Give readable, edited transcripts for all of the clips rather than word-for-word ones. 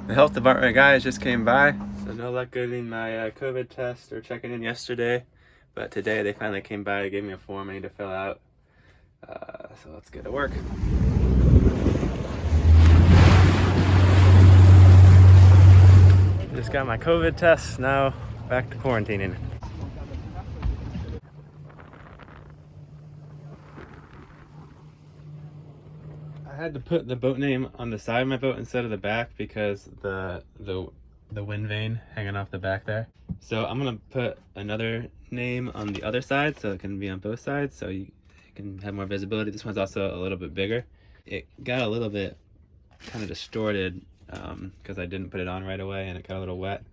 The health department guys just came by, so no luck getting my COVID test or checking in yesterday. But today they finally came by, gave me a form I need to fill out. So let's get to work. Just got my COVID test, now back to quarantining. I had to put the boat name on the side of my boat instead of the back because the wind vane hanging off the back there. So I'm gonna put another name on the other side so it can be on both sides so you can have more visibility. This one's also a little bit bigger. It got a little bit kind of distorted because I didn't put it on right away and it got a little wet.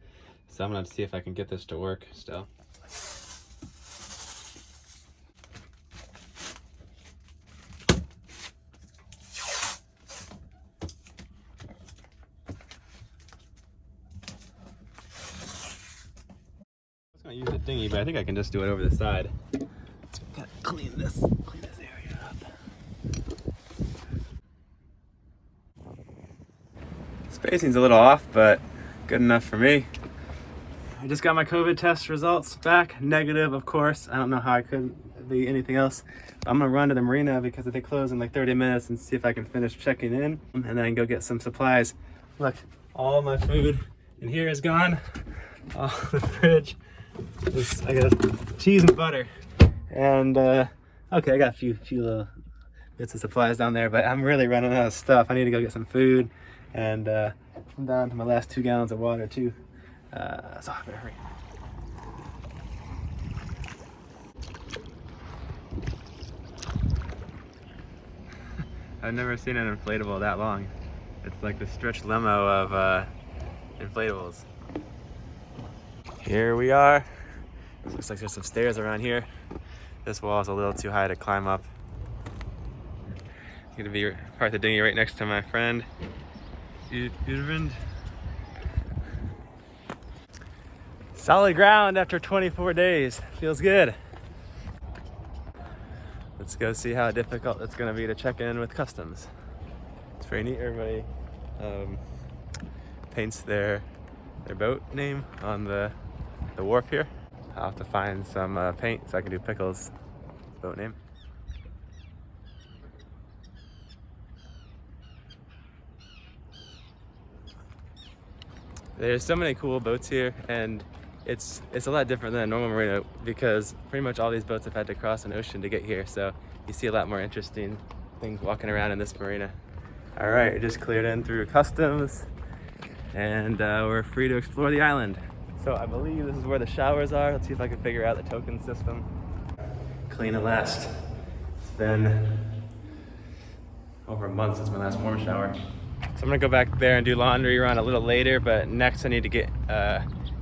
So I'm gonna see if I can get this to work still. I was gonna use the dinghy, but I think I can just do it over the side. Gotta clean this area up. Spacing's a little off, but good enough for me. I just got my COVID test results back. Negative, of course. I don't know how I could be anything else. I'm gonna run to the marina because they close in like 30 minutes and see if I can finish checking in, and then I can go get some supplies. Look, all my food in here is gone. All the fridge. I got cheese and butter. And okay, I got a few little bits of supplies down there, but I'm really running out of stuff. I need to go get some food, and I'm down to my last 2 gallons of water too. So I better hurry. I've never seen an inflatable that long. It's like the stretch limo of inflatables. Here we are. Looks like there's some stairs around here. This wall is a little too high to climb up. I'm gonna be park the dinghy right next to my friend, Udvind. Solid ground after 24 days. Feels good. Let's go see how difficult it's gonna be to check in with customs. It's very neat. Everybody paints their boat name on the wharf here. I'll have to find some paint so I can do Pickle's boat name. There's so many cool boats here, and it's a lot different than a normal marina because pretty much all these boats have had to cross an ocean to get here, so you see a lot more interesting things walking around in this marina. All right, just cleared in through customs, and we're free to explore the island. So I believe this is where the showers are. Let's see if I can figure out the token system. Clean at last. It's been over a month since my last warm shower. So I'm gonna go back there and do laundry run a little later, but next I need to get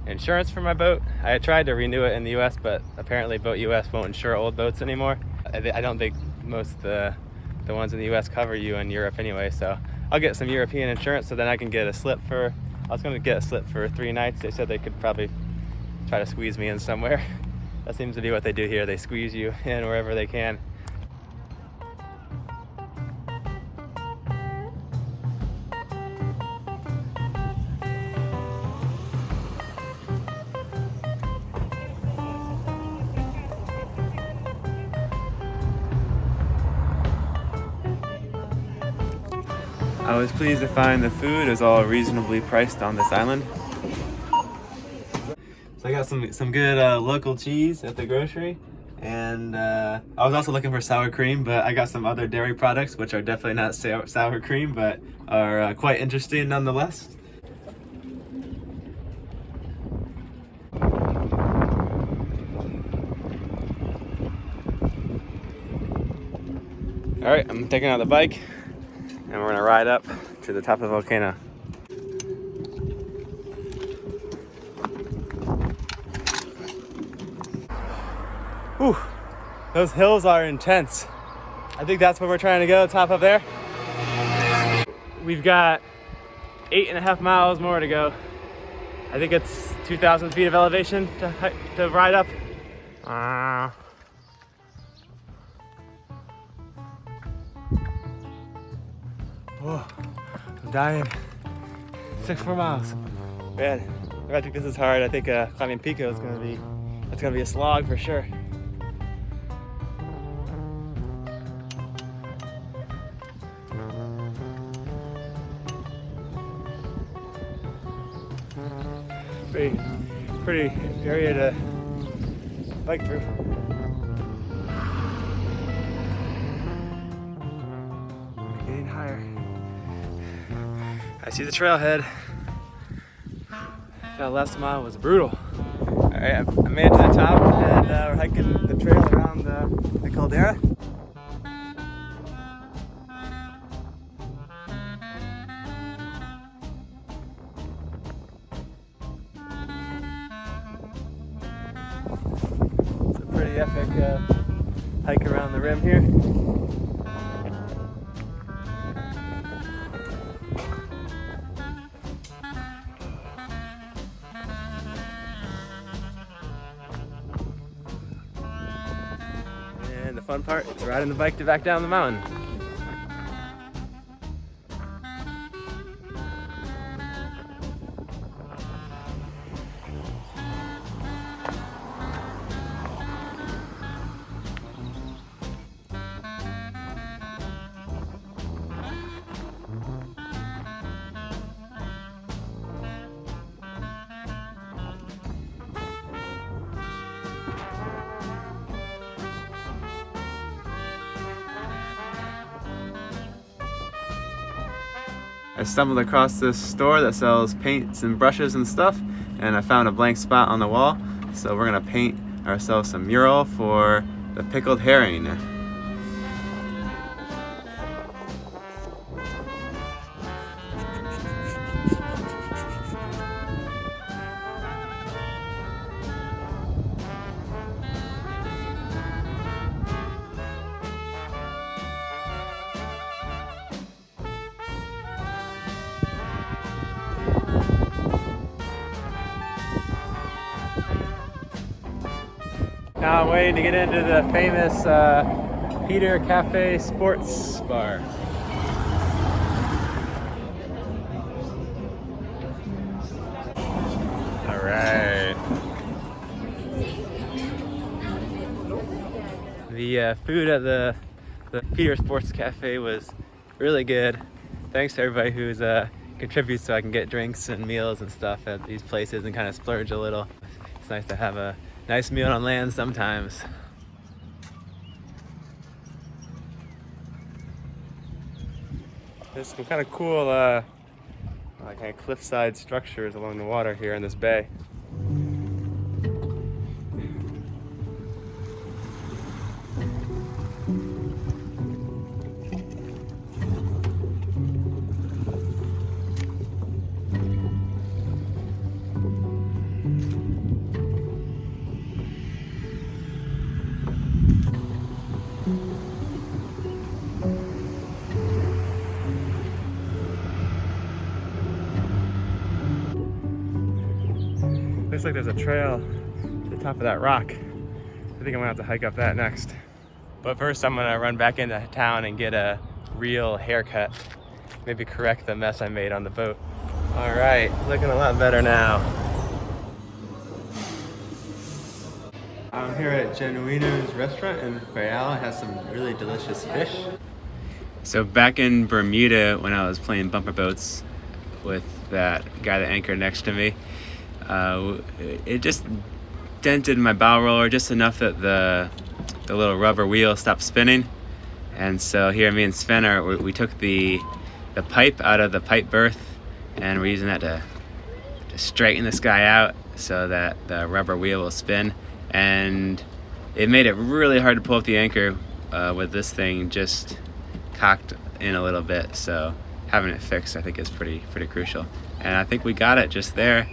insurance for my boat. I tried to renew it in the US, but apparently Boat US won't insure old boats anymore. I don't think most the ones in the US cover you in Europe anyway, so I'll get some European insurance so then I can get a slip for, I was gonna get a slip for 3 nights. They said they could probably try to squeeze me in somewhere. That seems to be what they do here. They squeeze you in wherever they can. I was pleased to find the food is all reasonably priced on this island. So I got some good local cheese at the grocery, and I was also looking for sour cream, but I got some other dairy products which are definitely not sour cream, but are quite interesting nonetheless. All right, I'm taking out the bike, and we're gonna ride up to the top of the volcano. Whew, those hills are intense. I think that's where we're trying to go, top up there. We've got 8.5 miles more to go. I think it's 2,000 feet of elevation to ride up. Oh, I'm dying. 4 miles. Man, if I think this is hard, I think climbing Pico is that's gonna be a slog for sure. Pretty area to bike through. Getting higher. I see the trailhead. That last mile was brutal. All right, I made it to the top, and we're hiking the trail around the caldera. It's a pretty epic hike around the rim here. And the fun part is riding the bike back down the mountain. I stumbled across this store that sells paints and brushes and stuff, and I found a blank spot on the wall, so we're gonna paint ourselves some mural for the pickled herring. Now I'm waiting to get into the famous Peter Cafe Sports Bar. All right. The food at the Peter Sports Cafe was really good. Thanks to everybody who's contributes so I can get drinks and meals and stuff at these places and kind of splurge a little. It's nice to have a nice meal on land sometimes. There's some kind of cool kind of cliffside structures along the water here in this bay. Looks like there's a trail to the top of that rock. I think I'm gonna have to hike up that next. But first I'm gonna run back into town and get a real haircut. Maybe correct the mess I made on the boat. All right, looking a lot better now. I'm here at Genuino's restaurant in Faial. It has some really delicious fish. So back in Bermuda when I was playing bumper boats with that guy that anchored next to me, it just dented my bow roller just enough that the little rubber wheel stopped spinning. And so here me and Sven we took the pipe out of the pipe berth, and we're using that to straighten this guy out so that the rubber wheel will spin. And it made it really hard to pull up the anchor with this thing just cocked in a little bit. So having it fixed I think is pretty crucial. And I think we got it just there.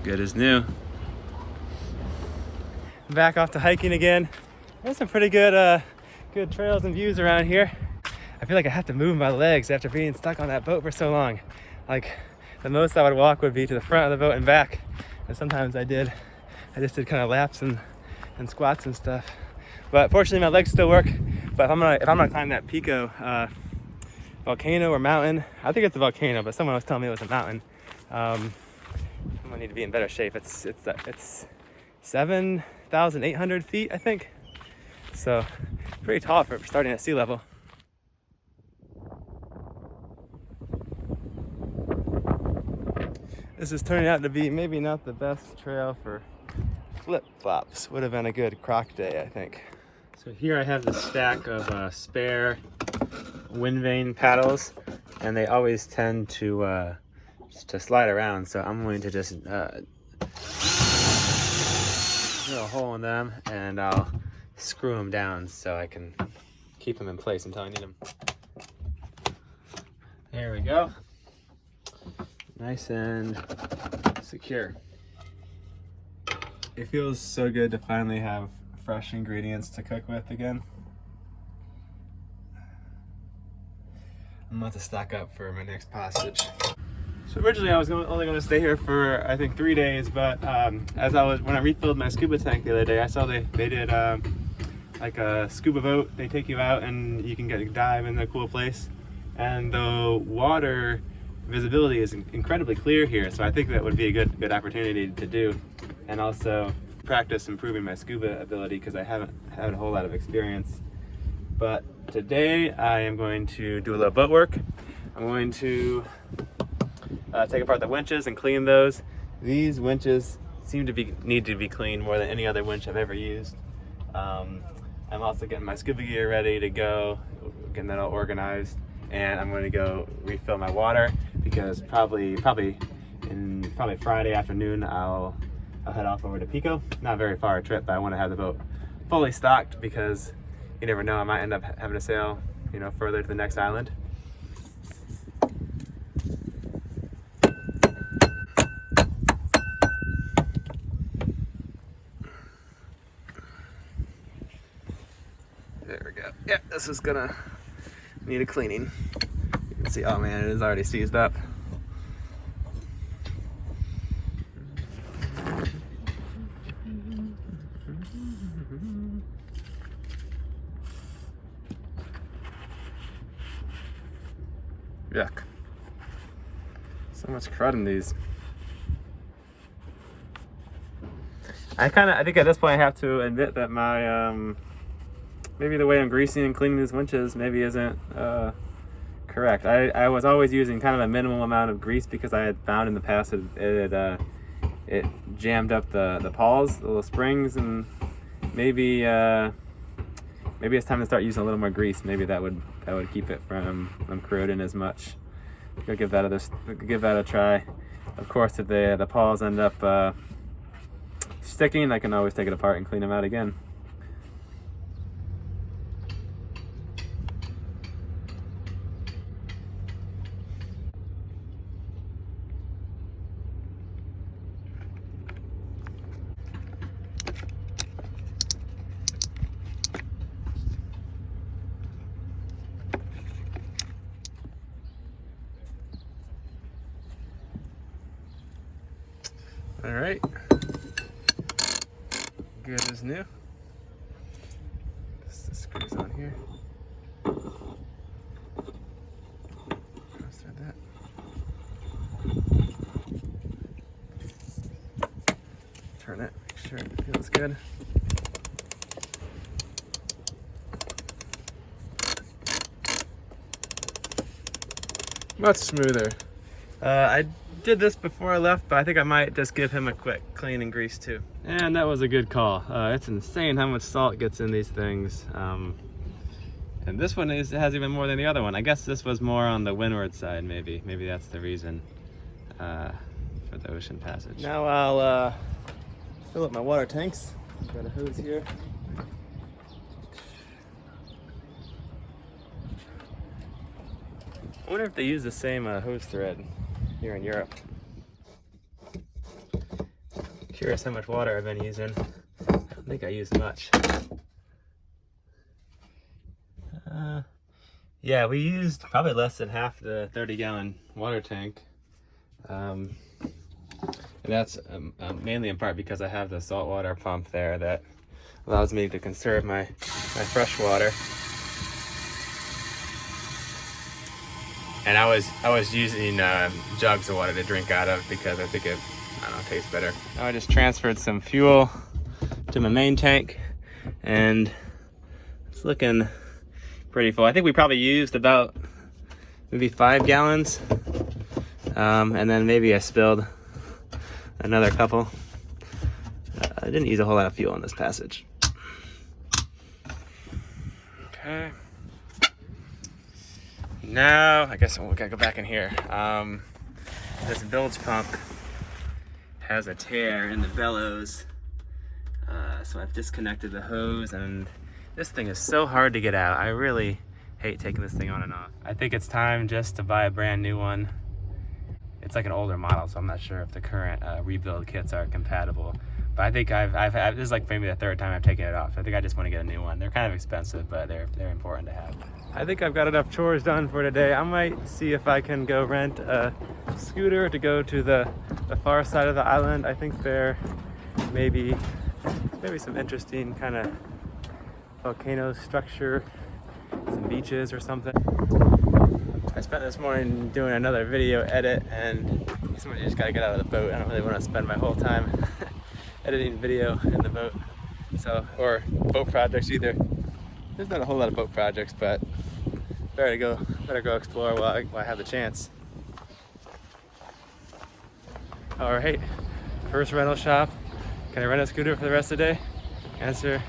Good as new. Back off to hiking again. There's some pretty good trails and views around here. I feel like I have to move my legs after being stuck on that boat for so long. Like the most I would walk would be to the front of the boat and back. And sometimes I just did kind of laps and squats and stuff. But fortunately my legs still work. But if I'm gonna climb that Pico volcano or mountain. I think it's a volcano, but someone was telling me it was a mountain. I'm gonna need to be in better shape. It's 7,800 feet, I think. So pretty tall for starting at sea level. This is turning out to be maybe not the best trail for flip-flops. Would have been a good croc day, I think. So here I have the stack of spare wind vane paddles, and they always tend to slide around. So I'm going to just drill a hole in them, and I'll screw them down so I can keep them in place until I need them. There we go. Nice and secure. It feels so good to finally have fresh ingredients to cook with again. I'm about to stock up for my next passage. So originally I was only going to stay here for I think 3 days, but when I refilled my scuba tank the other day, I saw they did like a scuba boat. They take you out and you can get a dive in a cool place, and the water visibility is incredibly clear here, so I think that would be a good opportunity to do, and also practice improving my scuba ability because I haven't had a whole lot of experience. But today I am going to do a little boat work. I'm going to take apart the winches and clean those. These winches seem to need to be cleaned more than any other winch I've ever used. I'm also getting my scuba gear ready to go, getting that all organized, and I'm going to go refill my water because probably Friday afternoon I'll head off over to Pico. Not very far a trip, but I want to have the boat fully stocked because you never know, I might end up having to sail, further to the next island. There we go. Yeah, this is gonna need a cleaning. You can see, oh man, it is already seized up. Yuck. So much crud in these. I think at this point I have to admit that my maybe the way I'm greasing and cleaning these winches maybe isn't correct. I was always using kind of a minimal amount of grease because I had found in the past it jammed up the pawls, the little springs, and maybe it's time to start using a little more grease. Maybe that would keep it from corroding as much. Go give that a try. Of course, if the pawls end up sticking, I can always take it apart and clean them out again. All right, good as new. The screws on here. Start that. Turn it, make sure it feels good. Much smoother. I did this before I left, but I think I might just give him a quick clean and grease too. And that was a good call. It's insane how much salt gets in these things. And this one has even more than the other one. I guess this was more on the windward side, maybe. Maybe that's the reason for the ocean passage. Now I'll fill up my water tanks. Got a hose here. I wonder if they use the same hose thread here in Europe. Curious how much water I've been using. I don't think I used much. Yeah, we used probably less than half the 30-gallon water tank. And that's mainly in part because I have the saltwater pump there that allows me to conserve my fresh water. And I was using jugs of water to drink out of because I think it, I don't know, tastes better. Now I just transferred some fuel to my main tank, and it's looking pretty full. I think we probably used about maybe 5 gallons, and then maybe I spilled another couple. I didn't use a whole lot of fuel in this passage. Okay. Now, I guess we gotta go back in here. This bilge pump has a tear in the bellows. So I've disconnected the hose, and this thing is so hard to get out. I really hate taking this thing on and off. I think it's time just to buy a brand new one. It's like an older model, so I'm not sure if the current rebuild kits are compatible. But I think this is like maybe the 3rd time I've taken it off. I think I just want to get a new one. They're kind of expensive, but they're important to have. I think I've got enough chores done for today. I might see if I can go rent a scooter to go to the far side of the island. I think there maybe some interesting kind of volcano structure, some beaches or something. I spent this morning doing another video edit, and somebody just gotta get out of the boat. I don't really want to spend my whole time editing video in the boat, so, or boat projects either. There's not a whole lot of boat projects, but better go explore while I have the chance. All right, first rental shop. Can I rent a scooter for the rest of the day? Answer,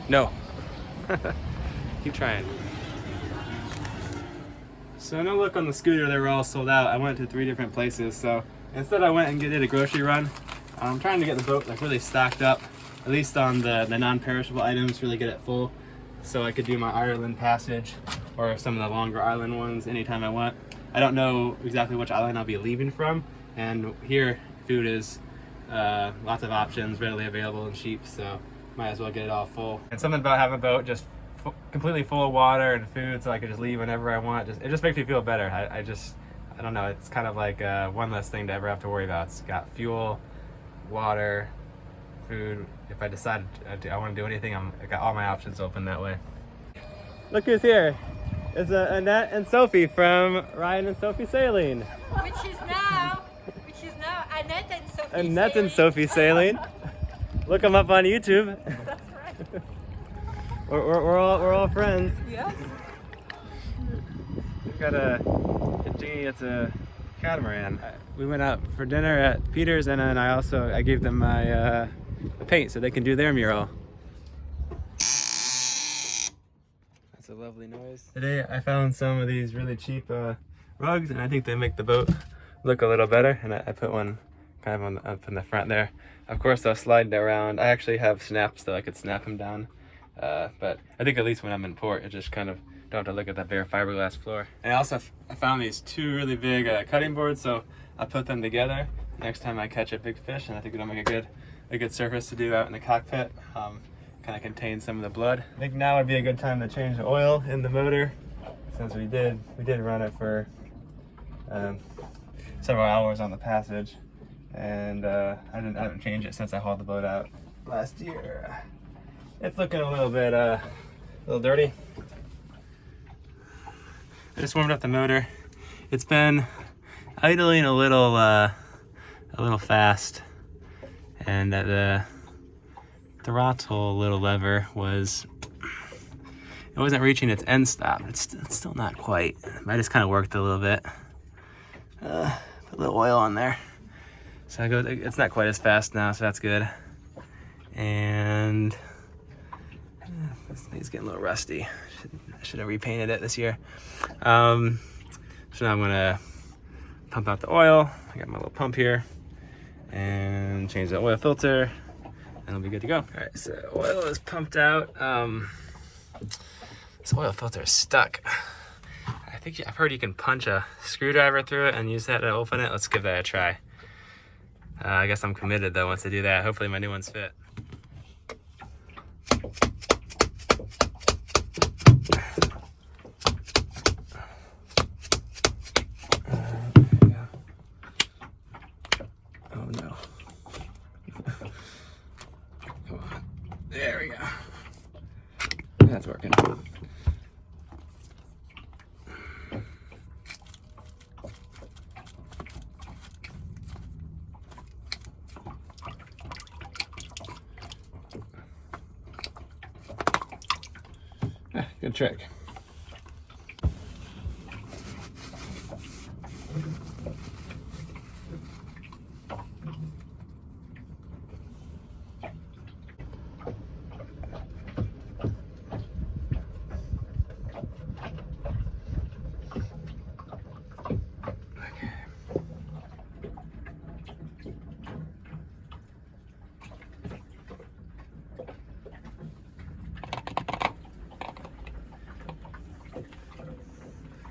no. Keep trying. So no luck on the scooter, they were all sold out. I went to 3 different places, so instead I went and did a grocery run. I'm trying to get the boat like really stocked up, at least on the non-perishable items, really get it full, so I could do my Ireland passage or some of the longer island ones anytime I want. I don't know exactly which island I'll be leaving from, and here food is lots of options, readily available and cheap, so might as well get it all full. And something about having a boat just completely full of water and food, so I could just leave whenever I want. It just makes me feel better. I don't know, it's kind of like one less thing to ever have to worry about. It's got fuel, water, food. If I decide I want to do anything, I got all my options open that way. Look who's here. It's Annette and Sophie from Ryan and Sophie Sailing. Which is now Annette and Sophie Annette Sailing. and Sophie Sailing. Look them up on YouTube. That's right. We're all friends. Yeah. We've got it's a catamaran. We went out for dinner at Peter's, and then I gave them my paint so they can do their mural. That's a lovely noise. Today I found some of these really cheap rugs, and I think they make the boat look a little better, and I put one kind of up in the front there. Of course they'll slide around. I actually have snaps that I could snap them down, but I think at least when I'm in port, it just kind of don't have to look at that bare fiberglass floor. And I found these 2 really big cutting boards, so I put them together next time I catch a big fish, and I think it'll make a good surface to do out in the cockpit. Kind of contain some of the blood. I think now would be a good time to change the oil in the motor, since we did run it for several hours on the passage, and I haven't changed it since I hauled the boat out last year. It's looking a little bit a little dirty. I just warmed up the motor. It's been idling a little fast, and the throttle little lever wasn't reaching its end stop. It's still not quite. I just kind of worked a little bit. Put a little oil on there. So it's not quite as fast now, so that's good. And this thing's getting a little rusty. I should have repainted it this year. So now I'm gonna pump out the oil. I got my little pump here, and change the oil filter, and it'll be good to go. All right, so oil is pumped out. This oil filter is stuck. I think I've heard you can punch a screwdriver through it and use that to open it. Let's give that a try. I guess I'm committed though once I do that. Hopefully my new one's fit. Oh no. Come on. There we go. That's working. Good trick.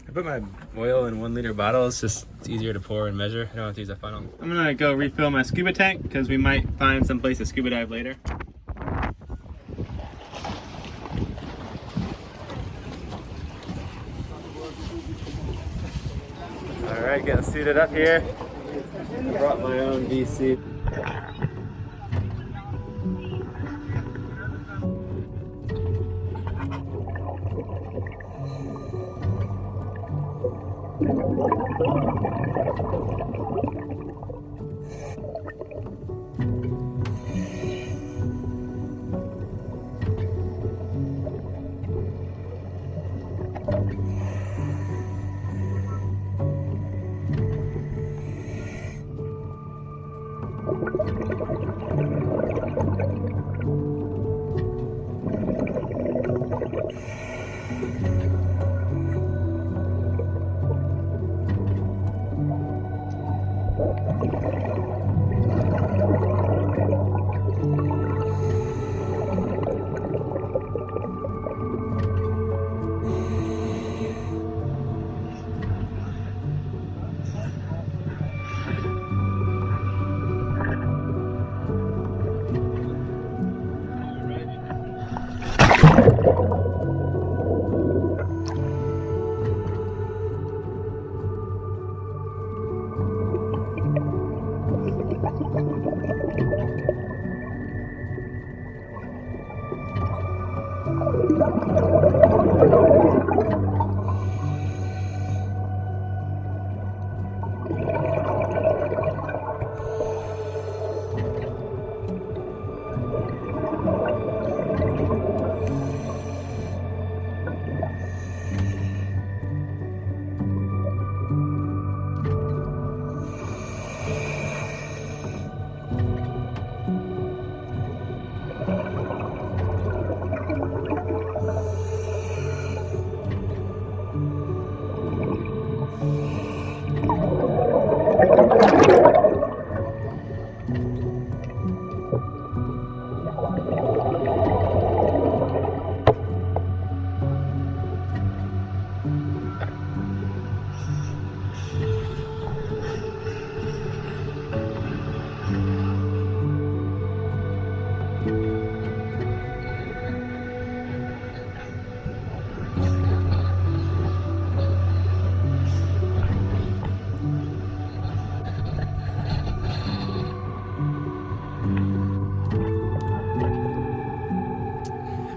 I put my oil in 1 liter bottles, just it's easier to pour and measure. I don't have to use a funnel. I'm gonna go refill my scuba tank because we might find some place to scuba dive later. All right, getting suited up here. I brought my own VC.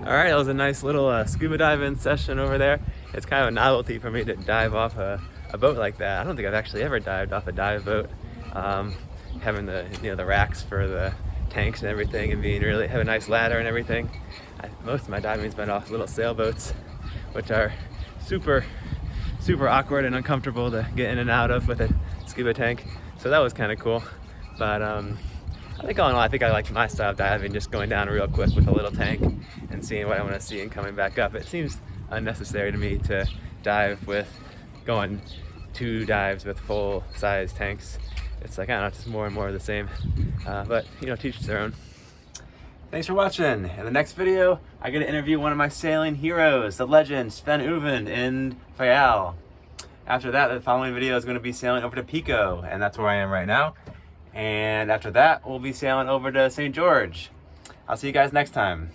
All right, that was a nice little scuba diving session over there. It's kind of a novelty for me to dive off a boat like that. I don't think I've actually ever dived off a dive boat. Having the the racks for the tanks and everything, and being really have a nice ladder and everything. Most of my diving's been off little sailboats, which are super awkward and uncomfortable to get in and out of with a scuba tank. So that was kind of cool. But I think all in all, I think I like my style of diving, just going down real quick with a little tank and seeing what I want to see and coming back up. It seems unnecessary to me to dive with going 2 dives with full size tanks. It's like, I don't know, just more and more of the same. But teach their own. Thanks for watching. In the next video, I get to interview one of my sailing heroes, the legend Sven Uven in Faial. After that, the following video is going to be sailing over to Pico, and that's where I am right now. And after that, we'll be sailing over to St. George. I'll see you guys next time.